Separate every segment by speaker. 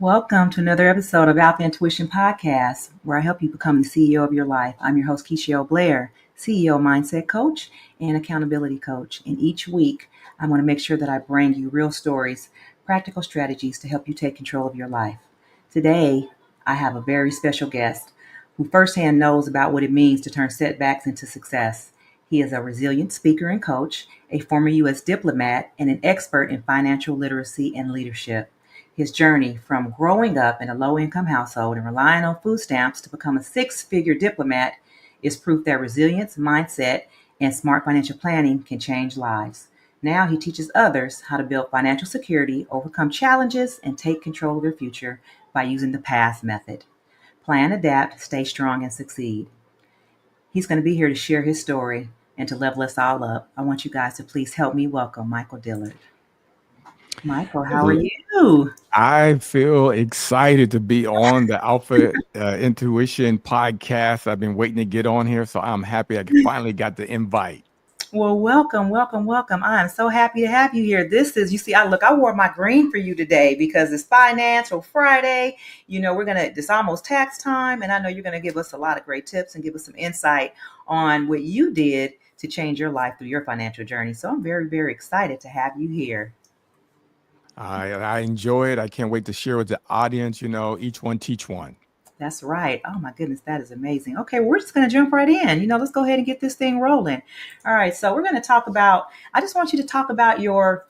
Speaker 1: Welcome to another episode of Alpha Intuition Podcast, where I help you become the CEO of your life. I'm your host, Keisha Blair, CEO Mindset Coach and Accountability Coach. And each week, I want to make sure that I bring you real stories, practical strategies to help you take control of your life. Today, I have a very special guest who firsthand knows about what it means to turn setbacks into success. He is a resilient speaker and coach, a former U.S. diplomat, and an expert in financial literacy and leadership. His journey from growing up in a low-income household and relying on food stamps to become a six-figure diplomat is proof that resilience, mindset, and smart financial planning can change lives. Now he teaches others how to build financial security, overcome challenges, and take control of their future by using the P.A.S.S method. Plan, adapt, stay strong, and succeed. He's going to be here to share his story and to level us all up. I want you guys to please help me welcome Michael Dillard. Michael, how are you?
Speaker 2: I feel excited to be on the Alpha Intuition podcast. I've been waiting to get on here, so I'm happy I finally got the invite.
Speaker 1: Well, welcome. I am so happy to have you here. You see, I wore my green for you today because it's Financial Friday. It's almost tax time, and I know you're going to give us a lot of great tips and give us some insight on what you did to change your life through your financial journey. So I'm very, very excited to have you here.
Speaker 2: I enjoy it. I can't wait to share with the audience, each one teach one.
Speaker 1: That's right. Oh my goodness, that is amazing. Okay, we're just going to jump right in. Let's go ahead and get this thing rolling. All right, so we're going to talk about. I just want you to talk about your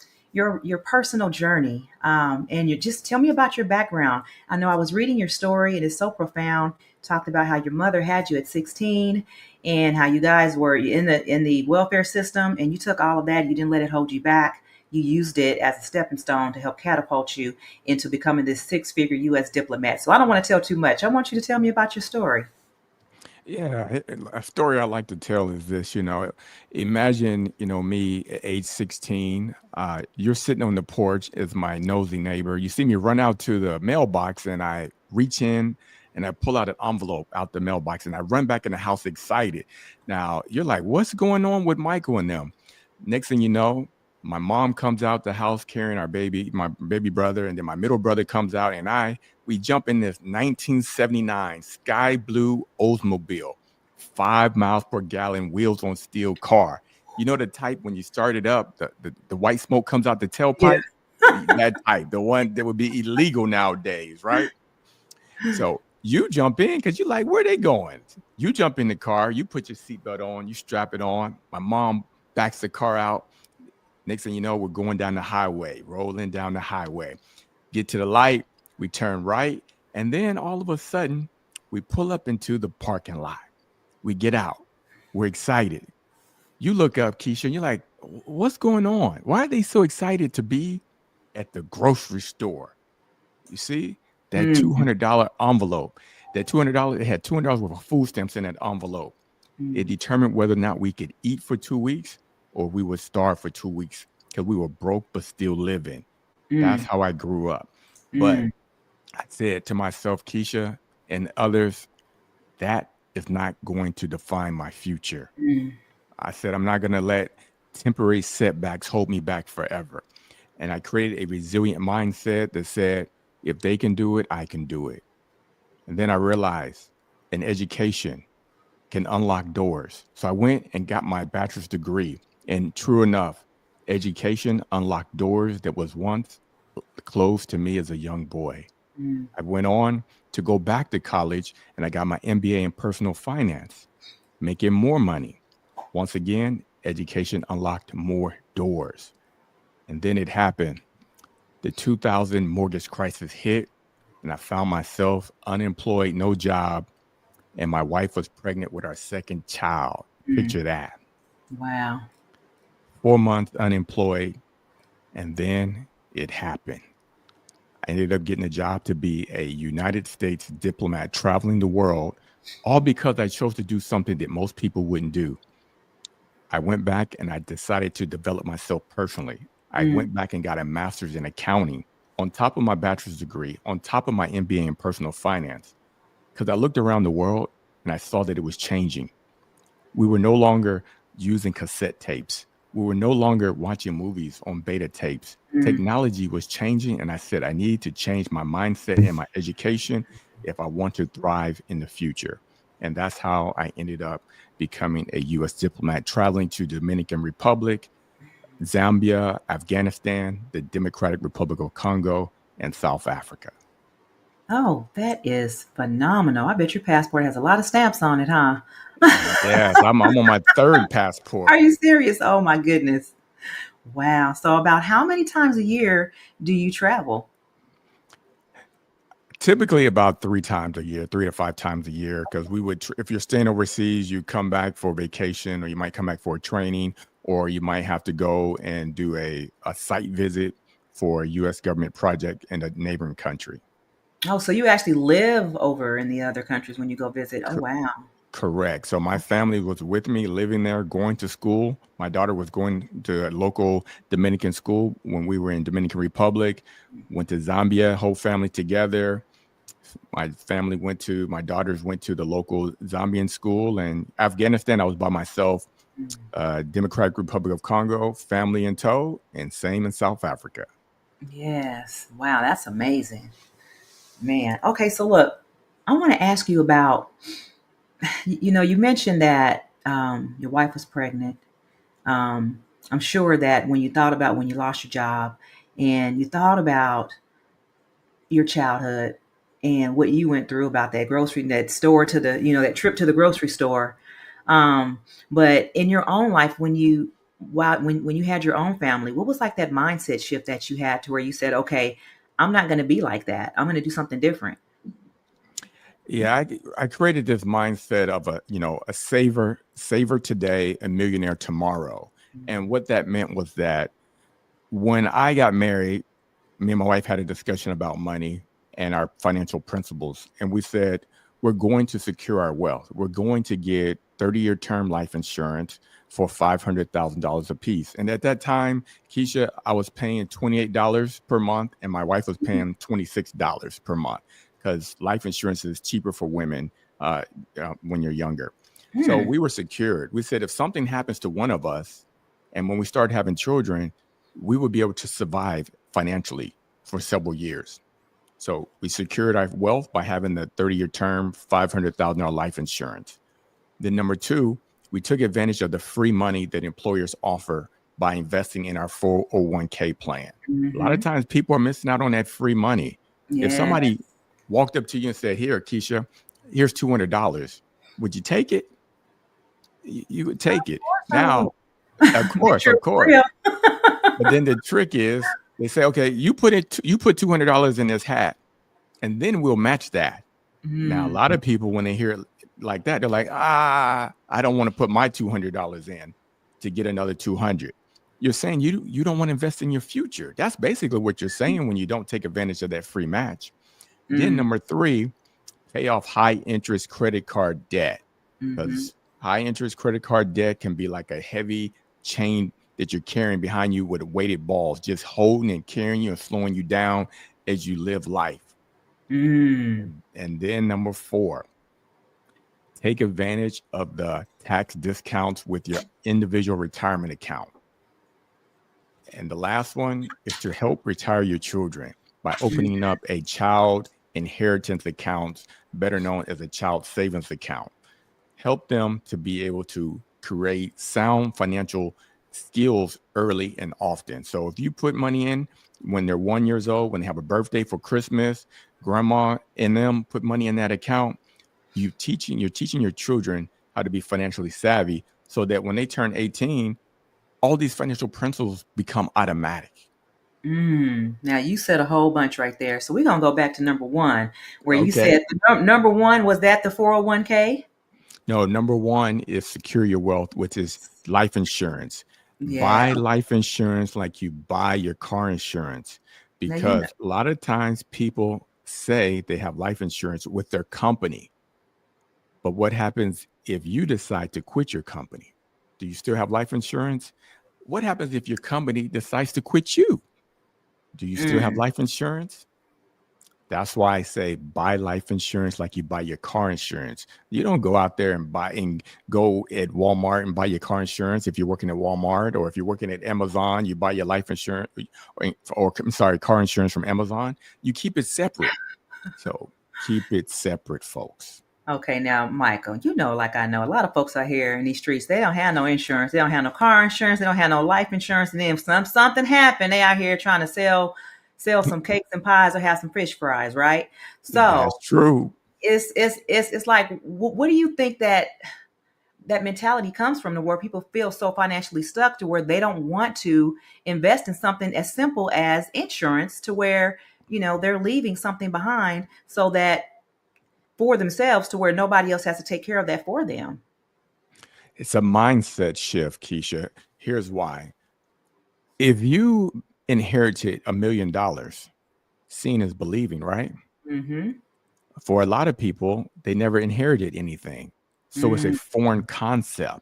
Speaker 1: personal journey, and you just tell me about your background. I know I was reading your story; it is so profound. Talked about how your mother had you at 16, and how you guys were in the welfare system, and you took all of that. You didn't let it hold you back. You used it as a stepping stone to help catapult you into becoming this six-figure U.S. diplomat. So I don't want to tell too much. I want you to tell me about your story.
Speaker 2: Yeah, a story I like to tell is this, imagine, me at age 16, you're sitting on the porch as my nosy neighbor. You see me run out to the mailbox and I reach in and I pull out an envelope out the mailbox and I run back in the house excited. Now you're like, what's going on with Michael and them? Next thing you know, my mom comes out the house carrying my baby brother, and then my middle brother comes out, and we jump in this 1979 sky blue Oldsmobile, 5 miles per gallon, wheels on steel car. You know the type when you start it up, the white smoke comes out the tailpipe? Yeah. That type, the one that would be illegal nowadays, right? So you jump in because you're like, where are they going? You jump in the car, you put your seatbelt on, you strap it on. My mom backs the car out. Next thing you know, we're going down the highway, rolling down the highway. Get to the light, we turn right, and then all of a sudden, we pull up into the parking lot. We get out. We're excited. You look up, Keisha, and you're like, what's going on? Why are they so excited to be at the grocery store? You see? That $200 envelope. That $200, it had $200 worth of food stamps in that envelope. It determined whether or not we could eat for 2 weeks or we would starve for 2 weeks because we were broke but still living. That's how I grew up. But I said to myself, Keisha and others, that is not going to define my future. I said, I'm not going to let temporary setbacks hold me back forever. And I created a resilient mindset that said, if they can do it, I can do it. And then I realized an education can unlock doors. So I went and got my bachelor's degree. And true enough, education unlocked doors that was once closed to me as a young boy. I went on to go back to college and I got my MBA in personal finance, making more money. Once again, education unlocked more doors. And then it happened. The 2000 mortgage crisis hit and I found myself unemployed, no job. And my wife was pregnant with our second child. Picture that.
Speaker 1: Wow.
Speaker 2: 4 months unemployed. And then it happened. I ended up getting a job to be a United States diplomat traveling the world, all because I chose to do something that most people wouldn't do. I went back and I decided to develop myself personally. I went back and got a master's in accounting on top of my bachelor's degree, on top of my MBA in personal finance, because I looked around the world and I saw that it was changing. We were no longer using cassette tapes. We were no longer watching movies on beta tapes. Technology was changing, and I said, I need to change my mindset and my education if I want to thrive in the future. And that's how I ended up becoming a U.S. diplomat, traveling to Dominican Republic, Zambia, Afghanistan, the Democratic Republic of Congo, and South Africa.
Speaker 1: Oh, that is phenomenal. I bet your passport has a lot of stamps on it, huh?
Speaker 2: Yes, I'm on my third
Speaker 1: Are
Speaker 2: passport.
Speaker 1: you serious? Oh my goodness. Wow. So about how many times a year do you travel?
Speaker 2: Typically about 3 times a year, 3 to 5 times a year, because we would, if you're staying overseas, you come back for vacation, or you might come back for a training, or you might have to go and do a site visit for a U.S. government project in a neighboring country.
Speaker 1: Oh, so you actually live over in the other countries when you go visit. Oh, wow.
Speaker 2: Correct. So my family was with me, living there, going to school. My daughter was going to a local Dominican school when we were in Dominican Republic. Went to Zambia, whole family together. My daughters went to the local Zambian school. And Afghanistan, I was by myself. Democratic Republic of Congo, family in tow, and same in South Africa.
Speaker 1: Yes. Wow, that's amazing. Man. Okay, so look, I want to ask you about, you mentioned that your wife was pregnant. I'm sure that when you thought about when you lost your job and you thought about your childhood and what you went through about that store to the, that trip to the grocery store. Um, but in your own life, when you had your own family, what was like that mindset shift that you had to where you said, okay, I'm not going to be like that. I'm going to do something different.
Speaker 2: Yeah, I created this mindset of a saver today, a millionaire tomorrow. And what that meant was that when I got married, me and my wife had a discussion about money and our financial principles. And we said, we're going to secure our wealth. We're going to get 30-year term life insurance for $500,000 a piece. And at that time, Keisha, I was paying $28 per month, and my wife was paying $26 per month, because life insurance is cheaper for women when you're younger. So
Speaker 1: Hmm.
Speaker 2: we were secured. We said, if something happens to one of us, and when we started having children, we would be able to survive financially for several years. So we secured our wealth by having the 30-year term, $500,000 life insurance. Then number two, we took advantage of the free money that employers offer by investing in our 401k plan. A lot of
Speaker 1: Mm-hmm.
Speaker 2: times people are missing out on that free money. If
Speaker 1: Yeah.
Speaker 2: somebody walked up to you and said, here, Keisha, here's $200, would you take it? You would take it.
Speaker 1: So
Speaker 2: Now, of
Speaker 1: be
Speaker 2: course,
Speaker 1: true
Speaker 2: of
Speaker 1: for
Speaker 2: course.
Speaker 1: real.
Speaker 2: But then the trick is they say, okay, you put $200 in this hat, and then we'll match that. Now, a
Speaker 1: Mm,
Speaker 2: lot of people, when they hear it like that, they're like, I don't want to put my $200 in to get another 200. You're saying you don't want to invest in your future. That's basically what you're saying when you don't take advantage of that free match. Then
Speaker 1: mm,
Speaker 2: number three, pay off high interest credit card debt,
Speaker 1: mm-hmm,
Speaker 2: because high interest credit card debt can be like a heavy chain that you're carrying behind you with weighted balls, just holding and carrying you and slowing you down as you live life.
Speaker 1: mm,
Speaker 2: And then number four, take advantage of the tax discounts with your individual retirement account. And the last one is to help retire your children by opening up a child inheritance account, better known as a child savings account. Help them to be able to create sound financial skills early and often. So if you put money in when they're 1 years old, when they have a birthday for Christmas, grandma and them put money in that account, you're teaching your children how to be financially savvy, so that when they turn 18, all these financial principles become automatic.
Speaker 1: mm. Now you said a whole bunch right there. So we're gonna go back to number one, where you
Speaker 2: Okay.
Speaker 1: said number one was that the 401k.
Speaker 2: No, number one is secure your wealth, which is life insurance.
Speaker 1: Yeah.
Speaker 2: Buy life insurance like you buy your car insurance,
Speaker 1: Now you know.
Speaker 2: because a lot of times people say they have life insurance with their company. But what happens if you decide to quit your company? Do you still have life insurance? What happens if your company decides to quit you? Do you still have
Speaker 1: Mm,
Speaker 2: life insurance? That's why I say buy life insurance like you buy your car insurance. You don't go out there and go at Walmart and buy your car insurance if you're working at Walmart, or if you're working at Amazon, you buy your life insurance, or I'm sorry, car insurance from Amazon. You keep it separate. So keep it separate, folks.
Speaker 1: Okay, now, Michael, like I know, a lot of folks out here in these streets, they don't have no insurance. They don't have no car insurance. They don't have no life insurance. And then if something happened, they out here trying to sell some cakes and pies or have some fish fries, right?
Speaker 2: That's
Speaker 1: So
Speaker 2: true.
Speaker 1: it's like, what do you think that mentality comes from, to where people feel so financially stuck to where they don't want to invest in something as simple as insurance, to where they're leaving something behind so that for themselves, to where nobody else has to take care of that for them.
Speaker 2: It's a mindset shift, Keisha. Here's why. If you inherited $1 million, seeing is believing, right?
Speaker 1: Mm-hmm.
Speaker 2: For a lot of people, they never inherited anything. So it's a
Speaker 1: Mm-hmm.
Speaker 2: foreign concept.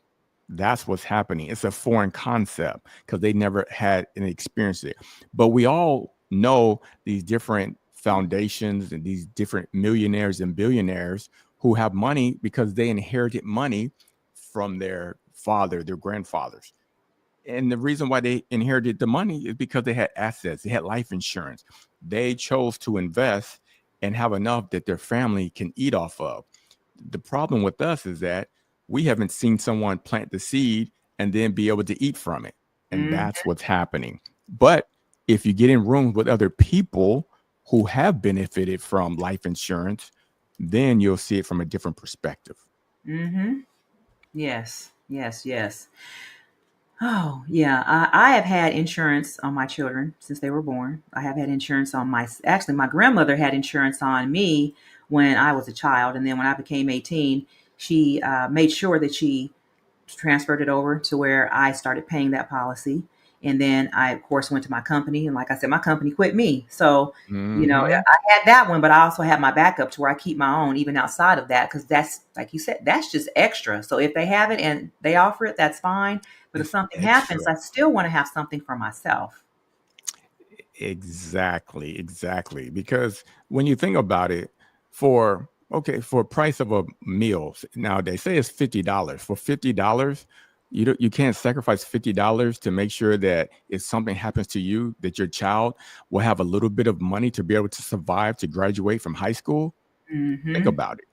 Speaker 2: That's what's happening. It's a foreign concept because they never had an experience it. But we all know these different foundations and these different millionaires and billionaires who have money because they inherited money from their father, their grandfathers. And the reason why they inherited the money is because they had assets, they had life insurance. They chose to invest and have enough that their family can eat off of. The problem with us is that we haven't seen someone plant the seed and then be able to eat from it. And
Speaker 1: Mm-hmm.
Speaker 2: that's what's happening. But if you get in rooms with other people who have benefited from life insurance, then you'll see it from a different perspective.
Speaker 1: Mm-hmm. Yes. Yes. Yes. Oh, yeah. I have had insurance on my children since they were born. I have had insurance on actually, my grandmother had insurance on me when I was a child. And then when I became 18, she made sure that she transferred it over to where I started paying that policy. And then I, of course, went to my company. And like I said, my company quit me. So,
Speaker 2: Mm-hmm.
Speaker 1: I had that one, but I also have my backup to where I keep my own even outside of that. Cause that's, like you said, that's just extra. So if they have it and they offer it, that's fine. But if
Speaker 2: It's
Speaker 1: something happens,
Speaker 2: extra.
Speaker 1: I still want to have something for myself.
Speaker 2: Exactly, exactly. Because when you think about it, for price of a meal now they say it's $50. For $50, you can't sacrifice $50 to make sure that if something happens to you, that your child will have a little bit of money to be able to survive to graduate from high school. Think
Speaker 1: Hmm.
Speaker 2: about it.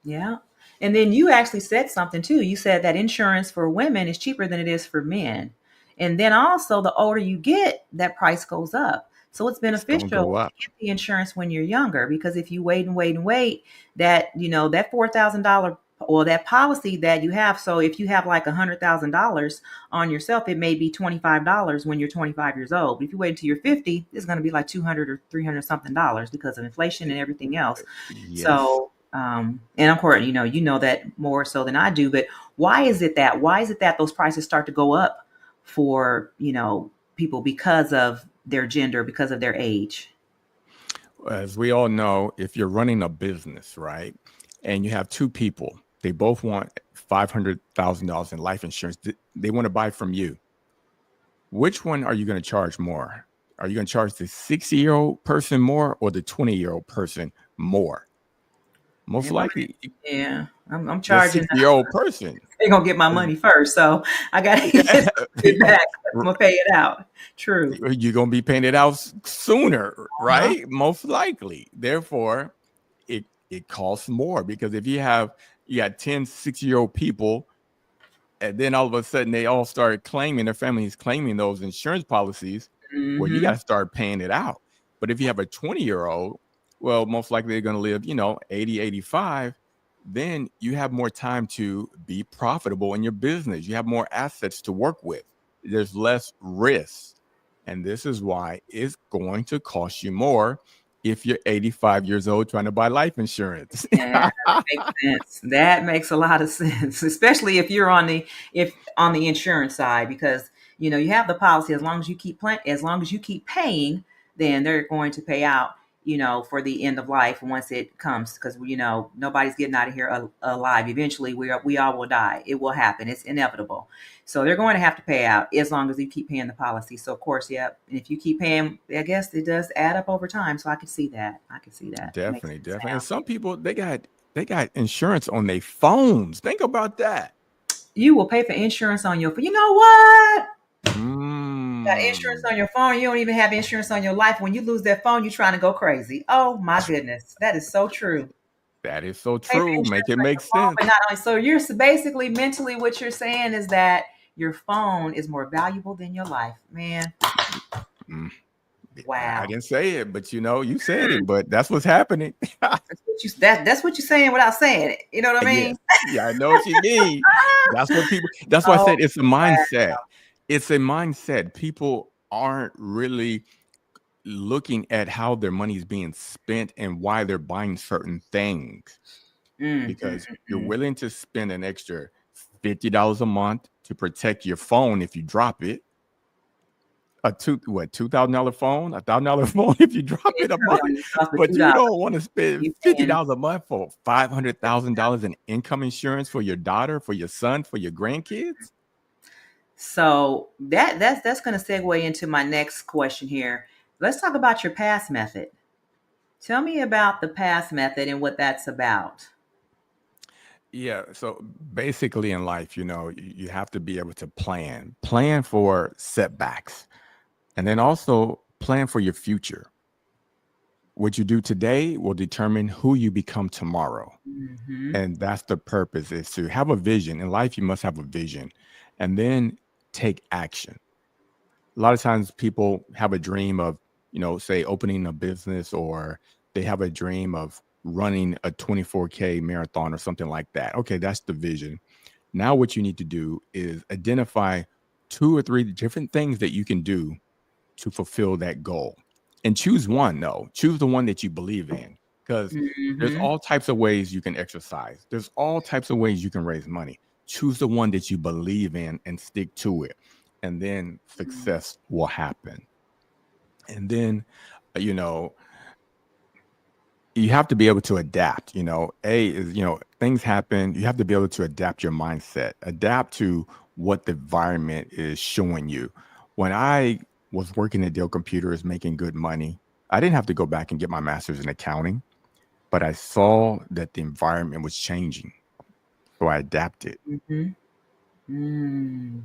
Speaker 1: Yeah. And then you actually said something too. You said that insurance for women is cheaper than it is for men. And then also, the older you get, that price goes up. So it's
Speaker 2: It's gonna
Speaker 1: beneficial
Speaker 2: go
Speaker 1: to
Speaker 2: up.
Speaker 1: get the insurance when you're younger, because if you wait and wait and wait, that $4,000 or that policy that you have. So if you have like $100,000 on yourself, it may be $25 when you're 25 years old. But if you wait until you're 50, it's going to be like 200 or 300 something dollars because of inflation and everything else.
Speaker 2: Yes.
Speaker 1: So, and of course, you know that more so than I do, but why is it that those prices start to go up for, people because of their gender, because of their age?
Speaker 2: As we all know, if you're running a business, right, and you have two people, they both want $500,000 in life insurance. They want to buy from you. Which one are you going to charge more? Are you going to charge the 60-year-old person more or the 20-year-old person more? Most
Speaker 1: Yeah, my
Speaker 2: likely,
Speaker 1: yeah, I'm
Speaker 2: the
Speaker 1: charging.
Speaker 2: 60-year-old person.
Speaker 1: They're gonna get my money first, so I got to get some of it back. I'm gonna pay it out. True.
Speaker 2: You're going to be paying it out sooner,
Speaker 1: Uh-huh.
Speaker 2: right? Most likely. Therefore, it costs more because if you got 10 60-year-old people, and then all of a sudden they all started claiming, their families claiming those insurance policies, well, you got
Speaker 1: Hmm.
Speaker 2: to start paying it out. But if you have a 20-year-old, well, most likely they're going to live, 80, 85. Then you have more time to be profitable in your business. You have more assets to work with. There's less risk. And this is why it's going to cost you more if you're 85 years old trying to buy life insurance.
Speaker 1: Yeah, that makes sense. That makes a lot of sense, especially if you're on the insurance side, because you have the policy. As long as you keep paying, then they're going to pay out for the end of life once it comes, because nobody's getting out of here alive. Eventually, we all will die. It will happen. It's inevitable. So they're going to have to pay out as long as you keep paying the policy. So of course, yep. And if you keep paying, I guess it does add up over time. So I could see that. That makes
Speaker 2: Definitely,
Speaker 1: sense
Speaker 2: definitely. And
Speaker 1: now.
Speaker 2: some people they got insurance on their phones. Think about that.
Speaker 1: You will pay for insurance on your. You know what? Got insurance
Speaker 2: Mm,
Speaker 1: on your phone. You don't even have insurance on your life. When you lose that phone, you're trying to go crazy. Oh my goodness, that is so true.
Speaker 2: that is so
Speaker 1: Pay for
Speaker 2: true. Make
Speaker 1: insurance
Speaker 2: it
Speaker 1: on
Speaker 2: make
Speaker 1: your phone, but
Speaker 2: sense.
Speaker 1: not only. So you're basically mentally what you're saying is that your phone is more valuable than your life, man.
Speaker 2: Mm, I
Speaker 1: Wow.
Speaker 2: didn't say it, but you said it. But that's what's happening.
Speaker 1: That's what you're saying without saying it. You know what I mean?
Speaker 2: Yes. Yeah, I know what you mean. That's what people. That's why I
Speaker 1: Oh,
Speaker 2: said it's a mindset. It's a mindset. People aren't really looking at how their money is being spent and why they're buying certain things,
Speaker 1: mm, mm,
Speaker 2: because you're
Speaker 1: mm.
Speaker 2: willing to spend an extra $50 a month to protect your phone if you drop it. A $2,000 phone, $1,000 phone if you drop
Speaker 1: Can't
Speaker 2: it a
Speaker 1: tell you
Speaker 2: month,
Speaker 1: on this stuff for
Speaker 2: but you don't want to spend
Speaker 1: You paying
Speaker 2: $50 a month for $500,000 in income insurance for your daughter, for your son, for your grandkids.
Speaker 1: So that's going to segue into my next question here. Let's talk about your P.A.S.S method. Tell me about the P.A.S.S method and what that's about.
Speaker 2: Yeah. So basically in life, you have to be able to plan for setbacks, and then also plan for your future. What you do today will determine who you become tomorrow.
Speaker 1: Mm-hmm.
Speaker 2: And that's the purpose, is to have a vision. In life, you must have a vision and then take action. A lot of times people have a dream of, say opening a business, or they have a dream of running a 24K marathon or something like that. Okay, that's the vision. Now, what you need to do is identify 2 or 3 different things that you can do to fulfill that goal. And choose one, though. Choose the one that you believe in, because there's
Speaker 1: Mm-hmm.
Speaker 2: all types of ways you can exercise. There's all types of ways you can raise money. Choose the one that you believe in and stick to it. And then success will happen. And then, you know, you have to be able to adapt. Things happen. You have to be able to adapt your mindset, adapt to what the environment is showing you. When I was working at Dell Computers making good money, I didn't have to go back and get my master's in accounting, but I saw that the environment was changing. So I adapted.
Speaker 1: Mm-hmm. Mm.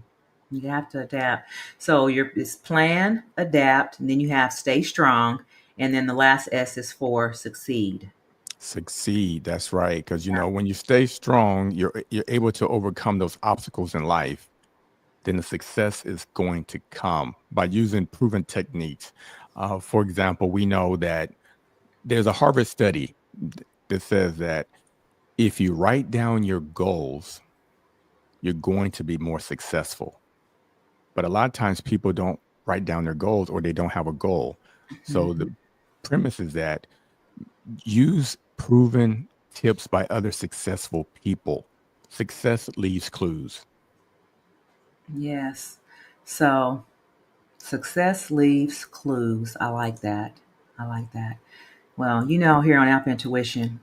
Speaker 1: You have to adapt. So it's plan, adapt, and then you have stay strong, and then the last S is for succeed.
Speaker 2: Succeed. That's right. Because when you stay strong, you're able to overcome those obstacles in life. Then the success is going to come by using proven techniques. For example, we know that there's a Harvard study that says that if you write down your goals, you're going to be more successful. But a lot of times people don't write down their goals, or they don't have a goal. So
Speaker 1: Mhm.
Speaker 2: the premise is that use proven tips by other successful people. Success leaves clues.
Speaker 1: Yes. So success leaves clues. I like that. I like that. Well, here on Alpha Intuition,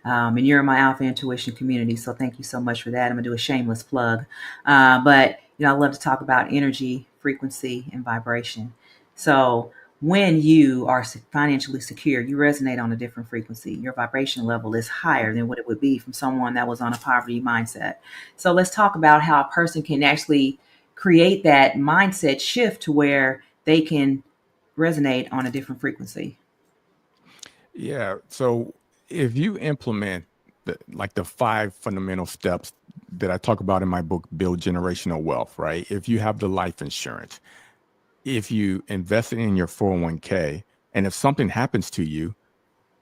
Speaker 1: and you're in my Alpha Intuition community, so thank you so much for that. I'm gonna do a shameless plug, but I love to talk about energy, frequency, and vibration. So when you are financially secure, you resonate on a different frequency. Your vibration level is higher than what it would be from someone that was on a poverty mindset. So let's talk about how a person can actually create that mindset shift to where they can resonate on a different frequency.
Speaker 2: Yeah. So if you implement the 5 fundamental steps that I talk about in my book, Build Generational Wealth, right? If you have the life insurance, if you invest it in your 401k, and if something happens to you,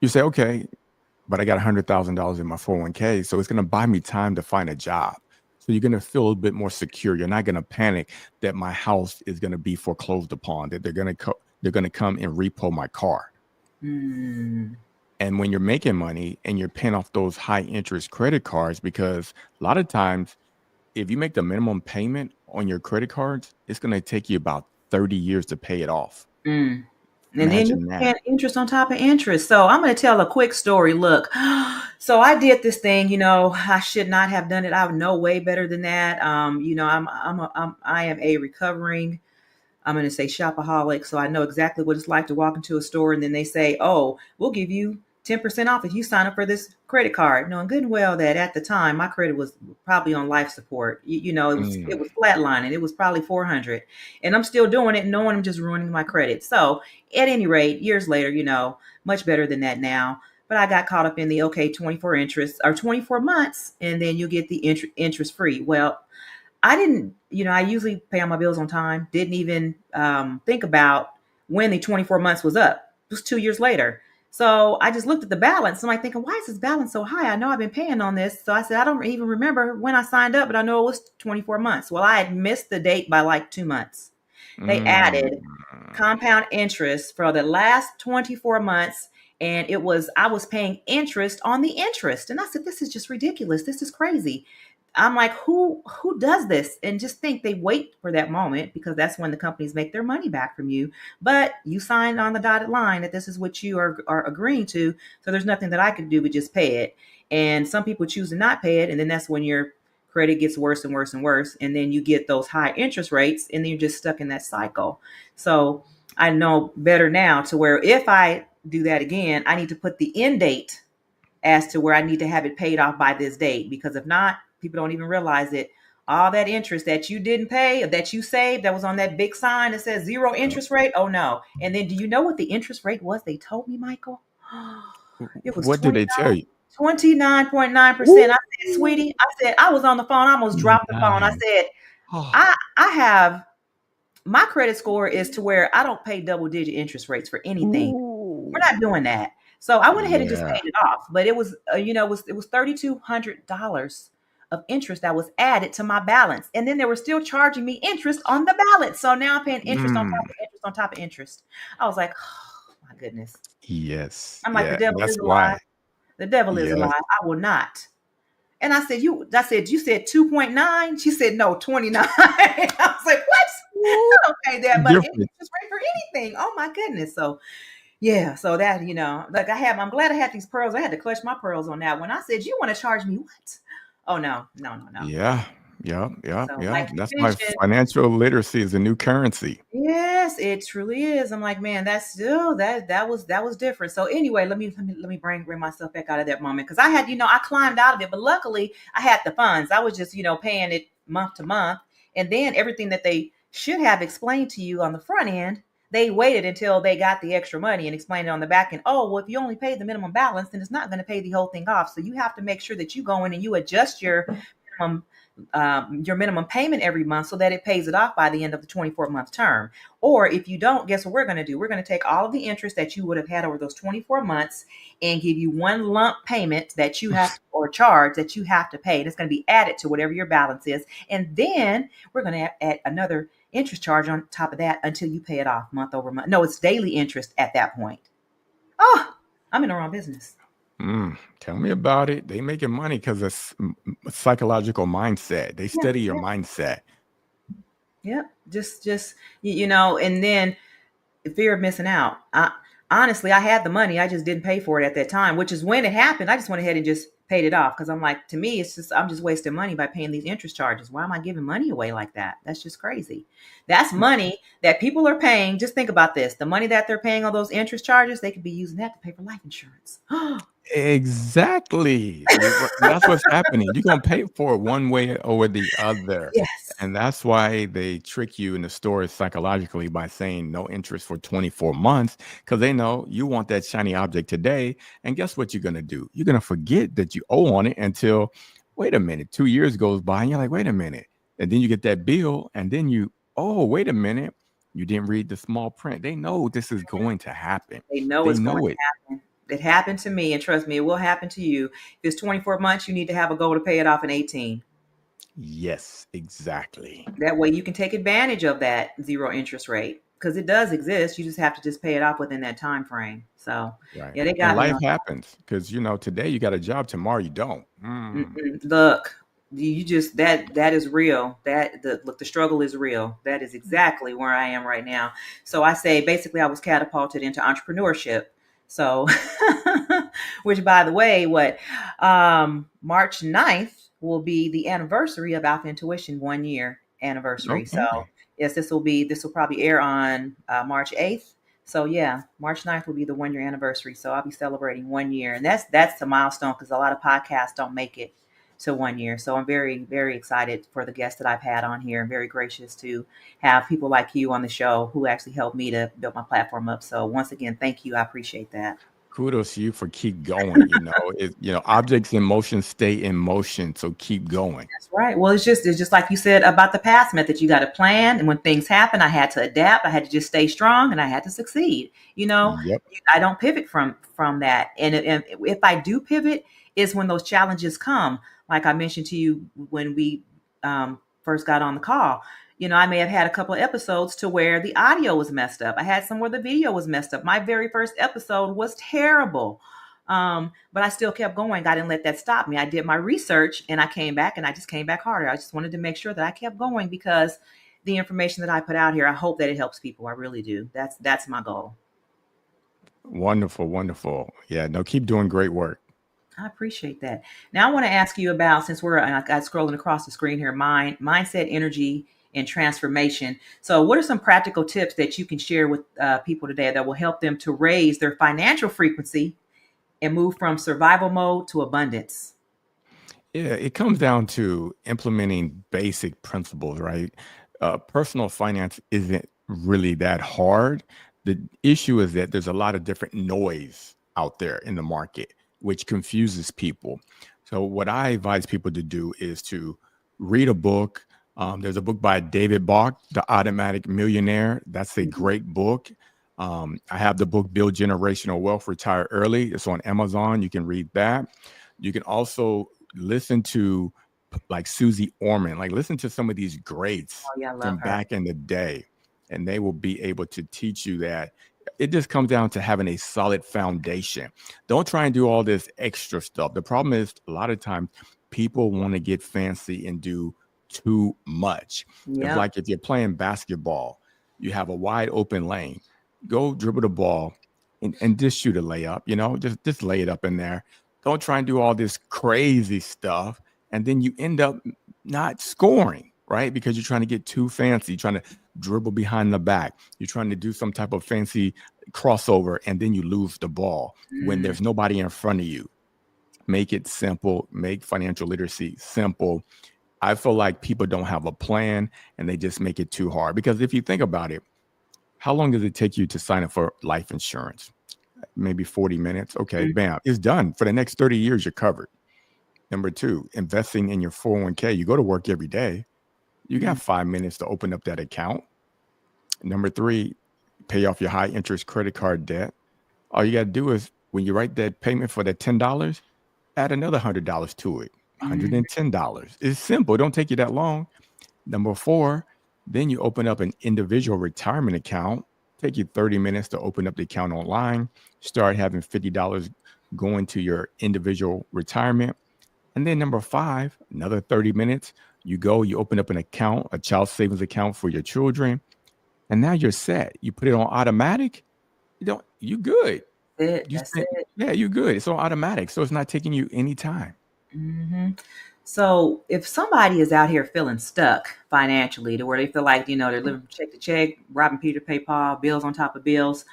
Speaker 2: you say, okay, but I got $100,000 in my 401k. So it's going to buy me time to find a job. So you're going to feel a bit more secure. You're not going to panic that my house is going to be foreclosed upon, that they're going to come and repo my car.
Speaker 1: Mm.
Speaker 2: And when you're making money and you're paying off those high interest credit cards, because a lot of times, if you make the minimum payment on your credit cards, it's going to take you about 30 years to pay it off.
Speaker 1: Mm. And then you're
Speaker 2: Imagine that.
Speaker 1: paying interest on top of interest. So I'm going to tell a quick story. Look, so I did this thing. I should not have done it. I know way better than that. I am a recovering, I'm going to say shopaholic. So I know exactly what it's like to walk into a store and then they say, "Oh, we'll give you 10% off if you sign up for this credit card." Knowing good and well that at the time my credit was probably on life support. It was flatlining. It was probably 400, and I'm still doing it, knowing I'm just ruining my credit. So at any rate, years later, much better than that now. But I got caught up in the 24 interest or 24 months, and then you get the interest free. Well, I didn't, I usually pay all my bills on time. Didn't even think about when the 24 months was up. It was 2 years later. So I just looked at the balance. I'm like thinking, why is this balance so high? I know I've been paying on this. So I said, I don't even remember when I signed up, but I know it was 24 months. Well, I had missed the date by like 2 months. They
Speaker 2: Mm.
Speaker 1: added compound interest for the last 24 months. And I was paying interest on the interest. And I said, this is just ridiculous. This is crazy. I'm like, who does this? And just think they wait for that moment because that's when the companies make their money back from you. But you signed on the dotted line that this is what you are agreeing to. So there's nothing that I could do but just pay it. And some people choose to not pay it. And then that's when your credit gets worse and worse and worse. And then you get those high interest rates and then you're just stuck in that cycle. So I know better now to where if I do that again, I need to put the end date as to where I need to have it paid off by this date. Because if not, people don't even realize it. All that interest that you didn't pay, or that you saved, that was on that big sign that says zero interest rate. Oh no. And then do you know what the interest rate was? They told me, Michael. It was
Speaker 2: What did they tell you?
Speaker 1: 29.9%. I said,
Speaker 2: Ooh,
Speaker 1: sweetie, I said, I was on the phone. I almost dropped the phone. I
Speaker 2: 9.
Speaker 1: said,
Speaker 2: Oh,
Speaker 1: I have my credit score is to where I don't pay double digit interest rates for anything. We're
Speaker 2: ooh.
Speaker 1: not doing that. So I went ahead and just
Speaker 2: Yeah.
Speaker 1: paid it off. But it was, it was $3,200 of interest that was added to my balance, and then they were still charging me interest on the balance. So now I'm paying interest on top
Speaker 2: Mm.
Speaker 1: of interest on top of interest. I was like, oh my goodness.
Speaker 2: Yes.
Speaker 1: I'm like, the
Speaker 2: Yeah.
Speaker 1: devil
Speaker 2: That's
Speaker 1: is a lie.
Speaker 2: why.
Speaker 1: The devil is a
Speaker 2: Yes.
Speaker 1: lie. I will not. And you said 2.9. She said no, 29. I was like, what?
Speaker 2: Ooh,
Speaker 1: I don't pay that much
Speaker 2: different.
Speaker 1: interest rate for anything. Oh my goodness. So yeah, so that, like I'm glad I had these pearls. I had to clutch my pearls on that. When I said, you want to charge me what? Oh, no, no, no, no.
Speaker 2: Yeah. Yeah. Yeah.
Speaker 1: So,
Speaker 2: Yeah.
Speaker 1: like you
Speaker 2: That's why
Speaker 1: mentioned,
Speaker 2: financial literacy is a new currency.
Speaker 1: yes, it truly is. I'm like, man, that's still that was different. So anyway, let me bring myself back out of that moment because I had, I climbed out of it, but luckily I had the funds. I was just, paying it month to month, and then everything that they should have explained to you on the front end, they waited until they got the extra money and explained it on the back end. Oh, well, if you only paid the minimum balance, then it's not going to pay the whole thing off. So you have to make sure that you go in and you adjust minimum your minimum payment every month so that it pays it off by the end of the 24-month term. Or if you don't, guess what we're going to do? We're going to take all of the interest that you would have had over those 24 months and give you one lump payment that you have to, or charge that you have to pay. And it's going to be added to whatever your balance is. And then we're going to add another interest charge on top of that until you pay it off month over month. No, it's daily interest at that point. Oh, I'm in the wrong business.
Speaker 2: Tell me about it. They making money because it's psychological mindset. They
Speaker 1: Yeah,
Speaker 2: study your
Speaker 1: yeah,
Speaker 2: mindset.
Speaker 1: yeah. Just and then fear of missing out. Honestly, I had the money. I just didn't pay for it at that time, which is when it happened. I just went ahead and just paid it off because I'm like, to me, I'm just wasting money by paying these interest charges. Why am I giving money away like that? That's just crazy. That's money that people are paying. Just think about this. The money that they're paying on those interest charges, they could be using that to pay for life insurance.
Speaker 2: Exactly. That's what's happening. You're gonna pay for it one way or the other.
Speaker 1: Yes.
Speaker 2: And that's why they trick you in the stores psychologically by saying no interest for 24 months, because they know you want that shiny object today. And guess what you're gonna do? You're gonna forget that you owe on it until, wait a minute, 2 years goes by and you're like, wait a minute. And then you get that bill, and then oh, wait a minute, you didn't read the small print. They know this is going to happen.
Speaker 1: They know
Speaker 2: They
Speaker 1: it's going
Speaker 2: know
Speaker 1: to
Speaker 2: it.
Speaker 1: happen. It happened to me, and trust me, it will happen to you. If it's 24 months, you need to have a goal to pay it off in 18.
Speaker 2: Yes, exactly.
Speaker 1: That way you can take advantage of that zero interest rate because it does exist. You just have to just pay it off within that time frame. So
Speaker 2: Right.
Speaker 1: yeah, they
Speaker 2: And
Speaker 1: got me
Speaker 2: life
Speaker 1: on.
Speaker 2: happens because, today you got a job, tomorrow you don't.
Speaker 1: Look. You just that is real. That the look, the struggle is real. That is exactly where I am right now. So I say basically I was catapulted into entrepreneurship. So which by the way, what March 9th will be the anniversary of Alpha Intuition 1 year anniversary. So
Speaker 2: Okay.
Speaker 1: yes, this will probably air on March 8th. So yeah, March 9th will be the 1 year anniversary. So I'll be celebrating 1 year. And that's a milestone because a lot of podcasts don't make it to 1 year. So I'm very, very excited for the guests that I've had on here. I'm very gracious to have people like you on the show who actually helped me to build my platform up. So once again, thank you. I appreciate that.
Speaker 2: Kudos to you for keep going. Objects in motion stay in motion, so keep going.
Speaker 1: That's right. Well, it's just like you said about the past method. You got to plan, and when things happen, I had to adapt. I had to just stay strong, and I had to succeed.
Speaker 2: Yep.
Speaker 1: I don't pivot from that. And if I do pivot, is when those challenges come. Like I mentioned to you when we first got on the call. I may have had a couple of episodes to where the audio was messed up. I had some where the video was messed up. My very first episode was terrible. But I still kept going. I didn't let that stop me. I did my research and I came back and I just came back harder. I just wanted to make sure that I kept going because the information that I put out here, I hope that it helps people. I really do. That's my goal.
Speaker 2: Wonderful, wonderful. Yeah, no, keep doing great work.
Speaker 1: I appreciate that. Now I want to ask you about, since we're scrolling across the screen here, mindset, energy, and transformation. So, what are some practical tips that you can share with people today that will help them to raise their financial frequency and move from survival mode to abundance?
Speaker 2: Yeah, it comes down to implementing basic principles, right? Personal finance isn't really that hard. The issue is that there's a lot of different noise out there in the market, which confuses people. So, what I advise people to do is to read a book. There's a book by David Bach, The Automatic Millionaire. That's a great book. I have the book Build Generational Wealth, Retire Early. It's on Amazon. You can read that. You can also listen to like Susie Orman, like listen to some of these greats
Speaker 1: Oh yeah, I
Speaker 2: from
Speaker 1: love her.
Speaker 2: back in the day, and they will be able to teach you that it just comes down to having a solid foundation. Don't try and do all this extra stuff. The problem is a lot of times people want to get fancy and do too much. It's
Speaker 1: Yep.
Speaker 2: like if you're playing basketball, you have a wide open lane, go dribble the ball and just shoot a layup, just lay it up in there. Don't try and do all this crazy stuff. And then you end up not scoring, right? Because you're trying to get too fancy, you're trying to dribble behind the back, you're trying to do some type of fancy crossover, and then you lose the ball when
Speaker 1: Mm,
Speaker 2: there's nobody in front of you. Make it simple, make financial literacy simple. I feel like people don't have a plan and they just make it too hard. Because if you think about it, how long does it take you to sign up for life insurance? Maybe 40 minutes. Okay,
Speaker 1: mm,
Speaker 2: bam, it's done. For the next 30 years, you're covered. Number two, investing in your 401k. You go to work every day. You got
Speaker 1: mm,
Speaker 2: 5 minutes to open up that account. Number three, pay off your high interest credit card debt. All you got to do is when you write that payment for that $10, add another $100 to it.
Speaker 1: mm,
Speaker 2: $110. It's simple. It don't take you that long. Number four, then you open up an individual retirement account. Take you 30 minutes to open up the account online. Start having $50 going to your individual retirement. And then number five, another 30 minutes. You open up an account, a child savings account for your children. And now you're set. You put it on automatic. You good. You
Speaker 1: that's
Speaker 2: spent,
Speaker 1: it.
Speaker 2: yeah, you good. It's on automatic. So it's not taking you any time.
Speaker 1: Hmm. So if somebody is out here feeling stuck financially to where they feel like, they're living from check to check, robbing Peter to pay Paul, bills on top of bills,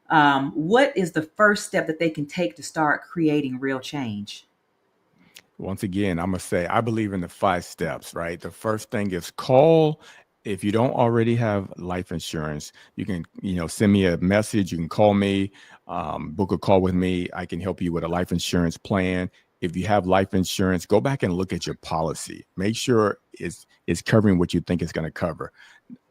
Speaker 1: what is the first step that they can take to start creating real change?
Speaker 2: Once again, I'm going to say, I believe in the 5 steps, right? The first thing is call. If you don't already have life insurance, you can, send me a message. You can call me, book a call with me. I can help you with a life insurance plan. If you have life insurance, go back and look at your policy. Make sure it's covering what you think it's going to cover.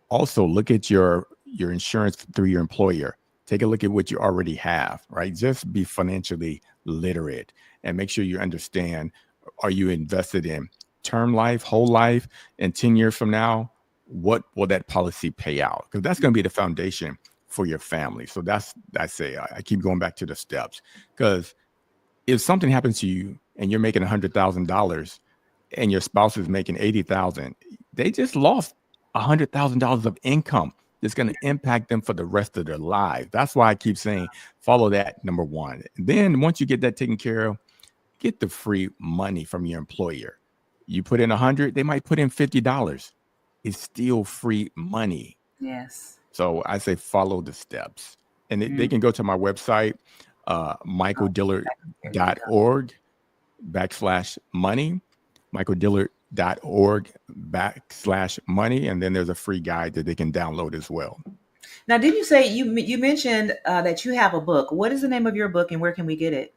Speaker 2: Also, look at your insurance through your employer. Take a look at what you already have, right? Just be financially literate and make sure you understand, are you invested in term life, whole life, and 10 years from now, what will that policy pay out? Because that's going to be the foundation for your family. So I keep going back to the steps, because if something happens to you and you're making $100,000, and your spouse is making 80,000, they just lost $100,000 of income that's going to impact them for the rest of their lives. That's why I keep saying follow that, number one. Then once you get that taken care of, get the free money from your employer. You put in 100, they might put in $50. It's still free money.
Speaker 1: Yes.
Speaker 2: So I say follow the steps. And they
Speaker 1: Mm.
Speaker 2: can go to my website,
Speaker 1: Oh, here we go.
Speaker 2: michaeldillard.org/money, michaeldillard.org/money. And then there's a free guide that they can download as well.
Speaker 1: Now, didn't you say you mentioned that you have a book? What is the name of your book, and where can we get it?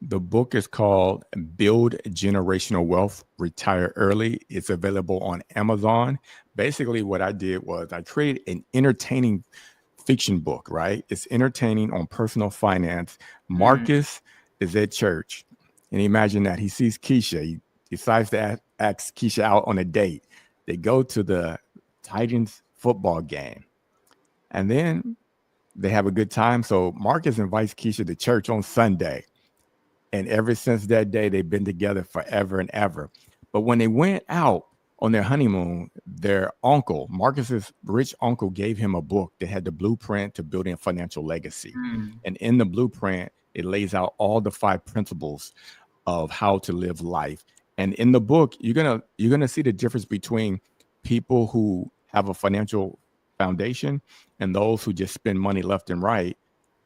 Speaker 2: The book is called Build Generational Wealth, Retire Early. It's available on Amazon. Basically, what I did was I created an entertaining fiction book, right? It's entertaining on personal finance.
Speaker 1: Mm.
Speaker 2: Marcus is at church, and imagine that he sees Keisha. He decides to ask Keisha out on a date. They go to the Titans football game, and then they have a good time. So Marcus invites Keisha to church on Sunday. And ever since that day, they've been together forever and ever. But when they went out on their honeymoon, their uncle, Marcus's rich uncle, gave him a book that had the blueprint to building a financial legacy.
Speaker 1: Mm.
Speaker 2: And in the blueprint, it lays out all the 5 principles of how to live life. And in the book, you're gonna see the difference between people who have a financial foundation and those who just spend money left and right.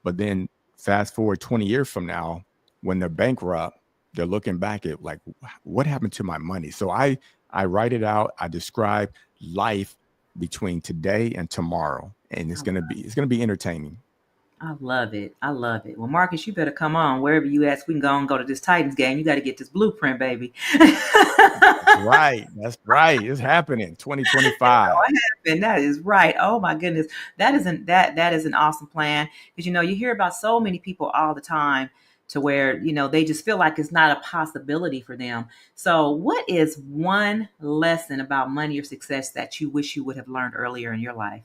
Speaker 2: But then fast forward 20 years from now, when they're bankrupt, they're looking back at like, what happened to my money? So I write it out. I describe life between today and tomorrow, and it's gonna be entertaining.
Speaker 1: I love it. I love it. Well, Marcus, you better come on wherever you at. We can go and go to this Titans game. You got to get this blueprint, baby.
Speaker 2: That's right. That's right. It's happening. 2025.
Speaker 1: And that is right. Oh my goodness, that is an awesome plan, because you hear about so many people all the time to where they just feel like it's not a possibility for them. So, what is one lesson about money or success that you wish you would have learned earlier in your life?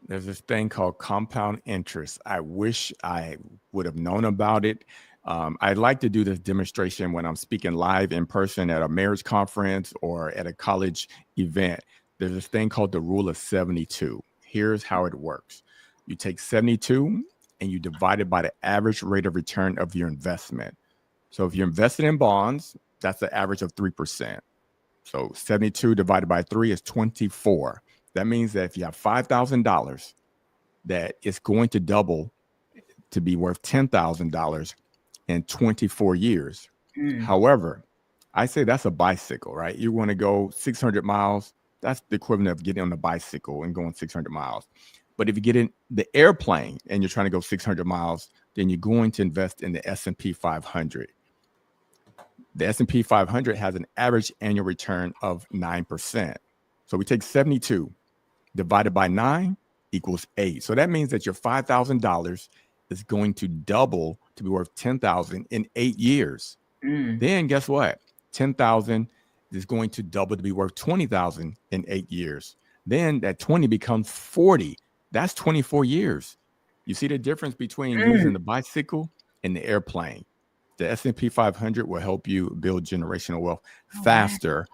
Speaker 2: There's this thing called compound interest. I wish I would have known about it. I'd like to do this demonstration when I'm speaking live in person at a marriage conference or at a college event. There's this thing called the rule of 72. Here's how it works. You take 72 and you divide it by the average rate of return of your investment. So if you're invested in bonds, that's the average of 3%. So 72 divided by 3 is 24. That means that if you have $5,000, that it's going to double to be worth $10,000 in 24 years.
Speaker 1: Mm.
Speaker 2: However, I say that's a bicycle, right? You want to go 600 miles. That's the equivalent of getting on a bicycle and going 600 miles. But if you get in the airplane and you're trying to go 600 miles, then you're going to invest in the S&P 500. The S&P 500 has an average annual return of 9%. So we take 72 divided by 9 equals 8. So that means that your $5,000 is going to double to be worth 10,000 in 8 years.
Speaker 1: Mm.
Speaker 2: Then guess what? 10,000 is going to double to be worth 20,000 in 8 years. Then that 20 becomes 40. That's 24 years. You see the difference between using the bicycle and the airplane. The S&P 500 will help you build generational wealth faster.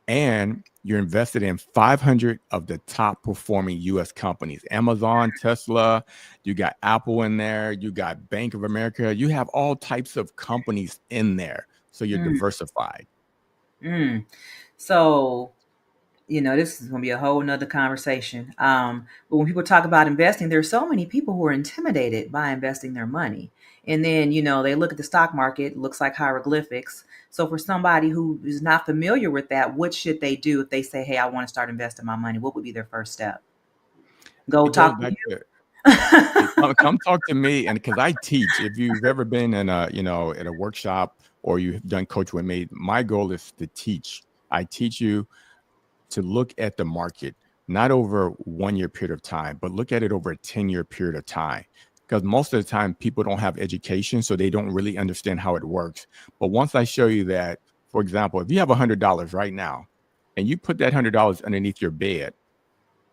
Speaker 2: And you're invested in 500 of the top performing U.S. companies. Amazon, Tesla, you got Apple in there, you got Bank of America. You have all types of companies in there. So you're diversified.
Speaker 1: Mm. So, this is going to be a whole nother conversation. But when people talk about investing, there's so many people who are intimidated by investing their money. And then, they look at the stock market, looks like hieroglyphics. So for somebody who is not familiar with that, what should they do if they say, hey, I want to start investing my money? What would be their first step? Go
Speaker 2: It goes
Speaker 1: talk to
Speaker 2: back
Speaker 1: you?
Speaker 2: to come talk to me, and because I teach. If you've ever been in at a workshop or you've done coach with me, my goal is to teach. I teach you to look at the market, not over 1 year period of time, but look at it over a 10-year period of time. Because most of the time people don't have education, so they don't really understand how it works. But once I show you that, for example, if you have $100 right now and you put that $100 underneath your bed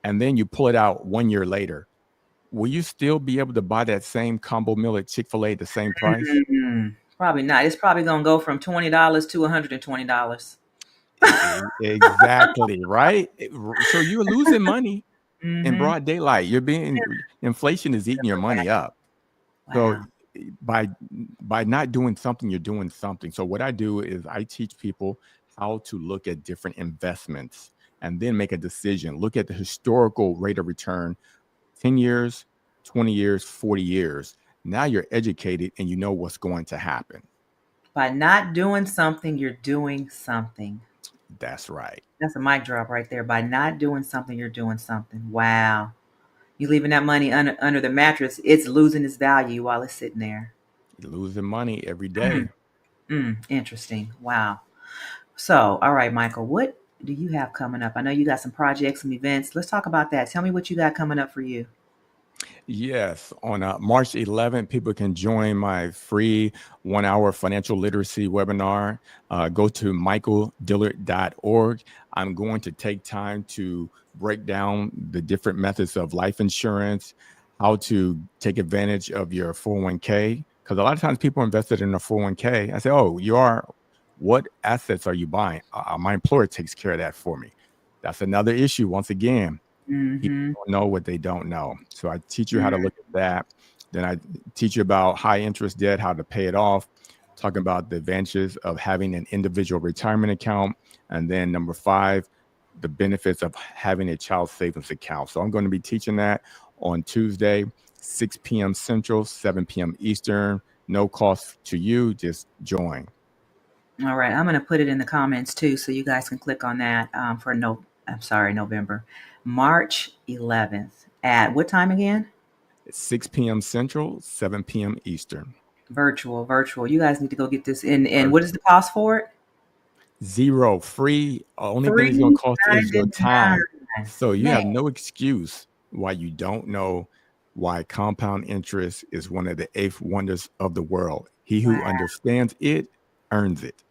Speaker 2: and then you pull it out 1 year later, will you still be able to buy that same combo meal at Chick-fil-A at the same price?
Speaker 1: Mm. Probably not. It's probably gonna go from $20 to $120.
Speaker 2: Exactly, right? So you're losing money in
Speaker 1: Mm-hmm.
Speaker 2: broad daylight. Inflation is eating your money up. So
Speaker 1: Wow.
Speaker 2: by by not doing something, you're doing something. So what I do is I teach people how to look at different investments and then make a decision. Look at the historical rate of return, 10 years, 20 years, 40 years. Now you're educated and you know what's going to happen.
Speaker 1: By not doing something, you're doing something.
Speaker 2: That's right.
Speaker 1: That's a mic drop right there. By not doing something, you're doing something. Wow. You leaving that money under the mattress, it's losing its value while it's sitting there.
Speaker 2: You're losing money every
Speaker 1: Mm,
Speaker 2: day.
Speaker 1: interesting. Wow. So, all right, Michael, what do you have coming up? I know you got some projects, some events. Let's talk about that. Tell me what you got coming up for you.
Speaker 2: Yes, on March 11th, people can join my free 1 hour financial literacy webinar. Go to michaeldillard.org. I'm going to take time to break down the different methods of life insurance, how to take advantage of your 401k. Because a lot of times people invested in a 401k. I say, oh, you are, what assets are you buying? My employer takes care of that for me. That's another issue. Once again, people
Speaker 1: Mm-hmm.
Speaker 2: don't know what they don't know. So I teach you how to look at that. Then I teach you about high interest debt, how to pay it off, talking about the advantages of having an individual retirement account. And then number 5, the benefits of having a child savings account. So I'm going to be teaching that on Tuesday, 6 p.m. Central, 7 p.m. Eastern. No cost to you. Just join.
Speaker 1: All right, I'm going to put it in the comments too, so you guys can click on that for November, March 11th at what time again?
Speaker 2: It's 6 p.m. Central, 7 p.m. Eastern.
Speaker 1: Virtual. You guys need to go get this in. And what is the cost for it?
Speaker 2: Zero, free. Only thing it's going to cost is your
Speaker 1: $3.99.
Speaker 2: time. So you
Speaker 1: Man,
Speaker 2: have no excuse why you don't know why compound interest is one of the 8th wonders of the world. He who
Speaker 1: wow.
Speaker 2: understands it earns it.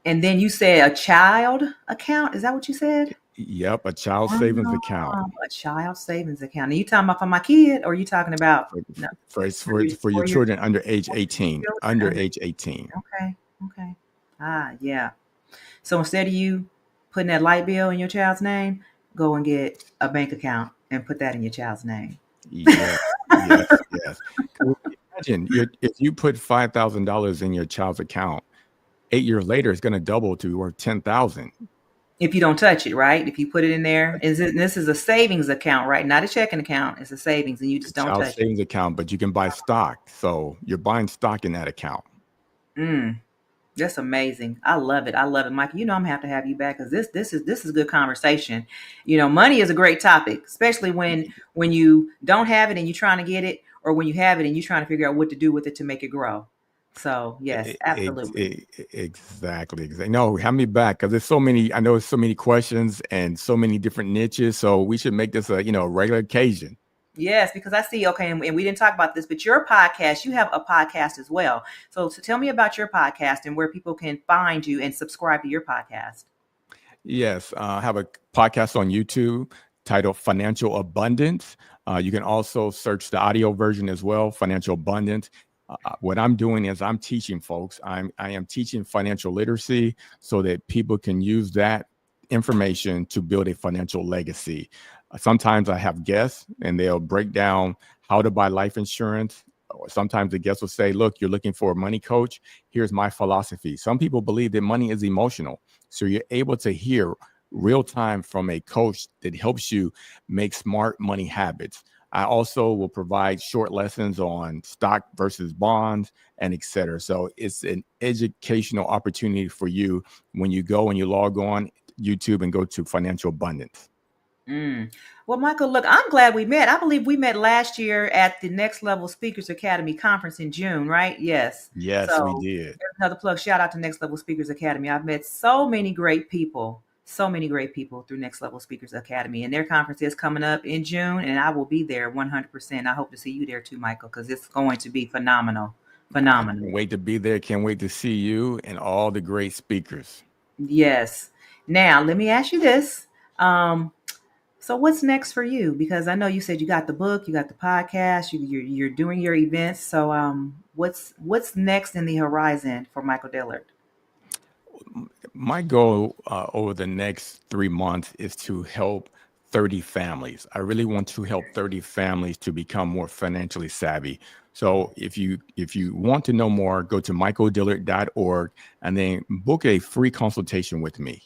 Speaker 1: And then you said a child account. Is that what you said?
Speaker 2: Yep, a child savings account
Speaker 1: A child savings account. Are you talking about for my kid, or are you talking about no,
Speaker 2: for your
Speaker 1: for your
Speaker 2: children under age 18. Under
Speaker 1: children?
Speaker 2: age 18.
Speaker 1: Okay, okay. Yeah. So instead of you putting that light bill in your child's name, go and get a bank account and put that in your child's name.
Speaker 2: Yes, yes. 'Cause imagine if you put $5,000 in your child's account, 8 years later, it's going to double to worth 10,000.
Speaker 1: If you don't touch it, right? If you put it in there, this is a savings account, right? Not a checking account. It's a savings, and you
Speaker 2: A
Speaker 1: just don't
Speaker 2: child
Speaker 1: touch it.
Speaker 2: savings account, but you can buy stock. So you're buying stock in that account.
Speaker 1: Mm. That's amazing. I love it. I love it, Mike. You know I'm gonna have you back because this is good conversation. You know, money is a great topic, especially when you don't have it and you're trying to get it, or when you have it and you're trying to figure out what to do with it to make it grow. So yes, absolutely.
Speaker 2: Exactly. No, have me back because there's so many. I know there's so many questions and so many different niches. So we should make this a regular occasion.
Speaker 1: Yes, because I see. Okay, and we didn't talk about this, but your podcast, you have a podcast as well. So tell me about your podcast and where people can find you and subscribe to your podcast.
Speaker 2: Yes, I have a podcast on YouTube titled Financial Abundance. You can also search the audio version as well, Financial Abundance. What I'm doing is I'm teaching folks. I am teaching financial literacy so that people can use that information to build a financial legacy. Sometimes I have guests and they'll break down how to buy life insurance. Or sometimes the guests will say, look, you're looking for a money coach. Here's my philosophy. Some people believe that money is emotional. So you're able to hear real time from a coach that helps you make smart money habits. I also will provide short lessons on stock versus bonds and et cetera. So it's an educational opportunity for you when you go and you log on YouTube and go to Financial Abundance.
Speaker 1: Mm. Well, Michael, look, I'm glad we met. I believe we met last year at the Next Level Speakers Academy conference in June, right? Yes.
Speaker 2: Yes, we
Speaker 1: So
Speaker 2: did.
Speaker 1: there's another plug. Shout out to Next Level Speakers Academy. I've met so many great people through Next Level Speakers Academy, and their conference is coming up in June, and I will be there 100%. I hope to see you there too, Michael, because it's going to be phenomenal.
Speaker 2: I
Speaker 1: Phenomenal.
Speaker 2: can't wait to be there. Can't wait to see you and all the great speakers.
Speaker 1: Yes. Now, let me ask you this. Um, So what's next for you? Because I know you said you got the book, you got the podcast, you're doing your events. So what's next in the horizon for Michael Dillard?
Speaker 2: My goal over the next 3 months is to help 30 families. I really want to help 30 families to become more financially savvy. So if you want to know more, go to michaeldillard.org and then book a free consultation with me.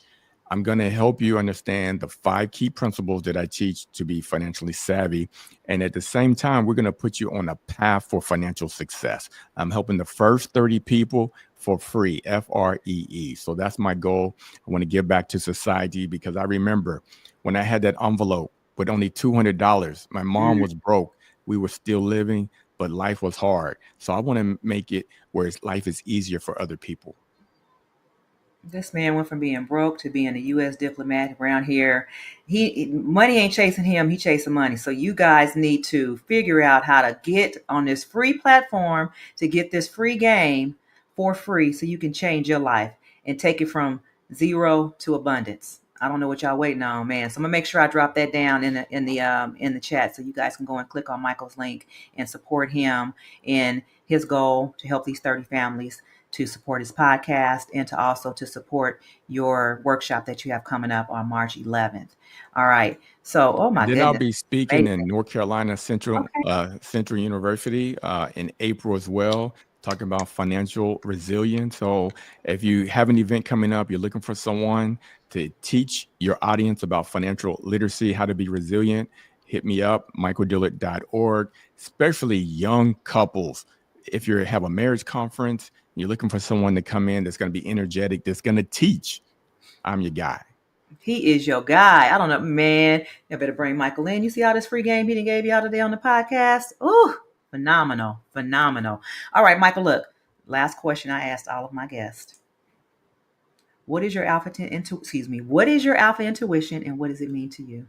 Speaker 2: I'm going to help you understand the 5 key principles that I teach to be financially savvy. And at the same time, we're going to put you on a path for financial success. I'm helping the first 30 people for free, FREE. So that's my goal. I want to give back to society because I remember when I had that envelope with only $200, my mom was broke. We were still living, but life was hard. So I want to make it where life is easier for other people.
Speaker 1: This man went from being broke to being a U.S. diplomat around here. Money ain't chasing him; he chasing money. So you guys need to figure out how to get on this free platform to get this free game for free, so you can change your life and take it from zero to abundance. I don't know what y'all waiting on, man. So I'm gonna make sure I drop that down in the chat, so you guys can go and click on Michael's link and support him in his goal to help these 30 families, to support his podcast, and to also to support your workshop that you have coming up on March 11th. All right. So, oh
Speaker 2: And
Speaker 1: my
Speaker 2: then I'll
Speaker 1: goodness.
Speaker 2: be speaking
Speaker 1: Amazing.
Speaker 2: in North Carolina
Speaker 1: Okay.
Speaker 2: Central University in April as well, talking about financial resilience. So if you have an event coming up, you're looking for someone to teach your audience about financial literacy, how to be resilient, hit me up, michaeldillard.org, especially young couples. If you have a marriage conference, you're looking for someone to come in that's going to be energetic, that's going to teach, I'm your guy.
Speaker 1: He is your guy. I don't know, man. You better bring Michael in. You see all this free game he done gave you out today on the podcast? Ooh, phenomenal. Phenomenal. All right, Michael, look. Last question I asked all of my guests. What is your what is your alpha intuition and what does it mean to you?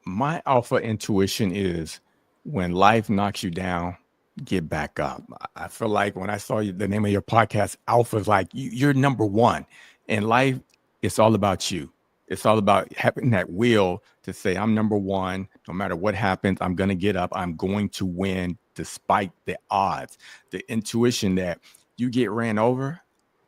Speaker 2: My alpha intuition is when life knocks you down, get back up. I feel like when I saw the name of your podcast, Alpha is like you're number one. In life, it's all about you. It's all about having that will to say, I'm number one. No matter what happens, I'm going to get up. I'm going to win despite the odds. The intuition that you get ran over,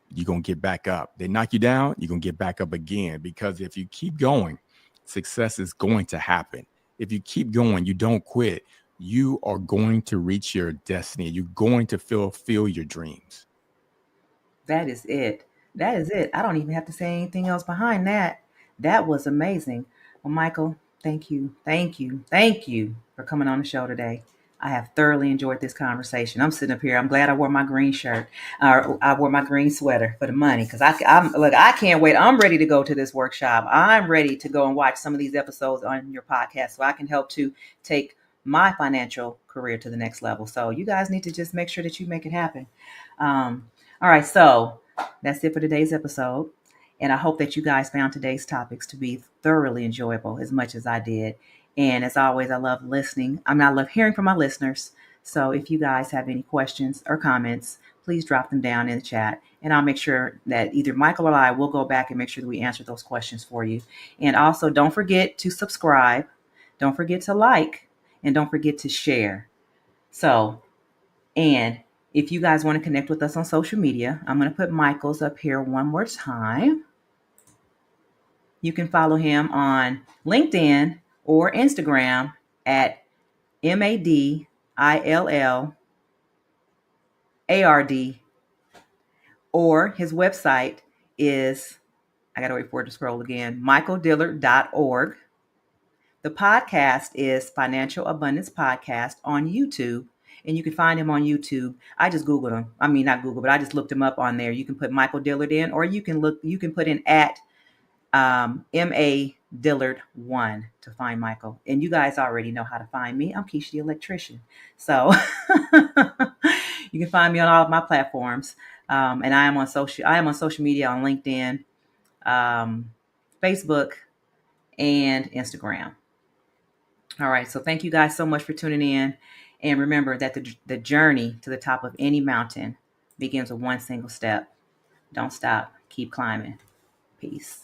Speaker 2: you're going to get back up. They knock you down, you're going to get back up again. Because if you keep going, success is going to happen. If you keep going, you don't quit, you are going to reach your destiny. You're going to fulfill your dreams.
Speaker 1: That is it. That is it. I don't even have to say anything else behind that. That was amazing. Well, Michael, thank you. Thank you. Thank you for coming on the show today. I have thoroughly enjoyed this conversation. I'm sitting up here. I'm glad I wore my green shirt. I wore my green sweater for the money because I'm look. I can't wait. I'm ready to go to this workshop. I'm ready to go and watch some of these episodes on your podcast so I can help to take my financial career to the next level. So you guys need to just make sure that you make it happen. All right, so that's it for today's episode. And I hope that you guys found today's topics to be thoroughly enjoyable as much as I did. And as always, I love listening. I love hearing from my listeners. So if you guys have any questions or comments, please drop them down in the chat. And I'll make sure that either Michael or I will go back and make sure that we answer those questions for you. And also, don't forget to subscribe. Don't forget to like. And don't forget to share. So, and if you guys want to connect with us on social media, I'm going to put Michael's up here one more time. You can follow him on LinkedIn or Instagram at MADILLARD, or his website is, I got to wait for it to scroll again, michaeldillard.org. The podcast is Financial Abundance Podcast on YouTube. And you can find him on YouTube. I just Googled him. I mean, not Google, but I just looked him up on there. You can put Michael Dillard in, or you can put in at M.A. Dillard 1 to find Michael. And you guys already know how to find me. I'm Keisha the Electrician. So you can find me on all of my platforms. And I am on social media on LinkedIn, Facebook, and Instagram. All right. So thank you guys so much for tuning in. And remember that the journey to the top of any mountain begins with one single step. Don't stop. Keep climbing. Peace.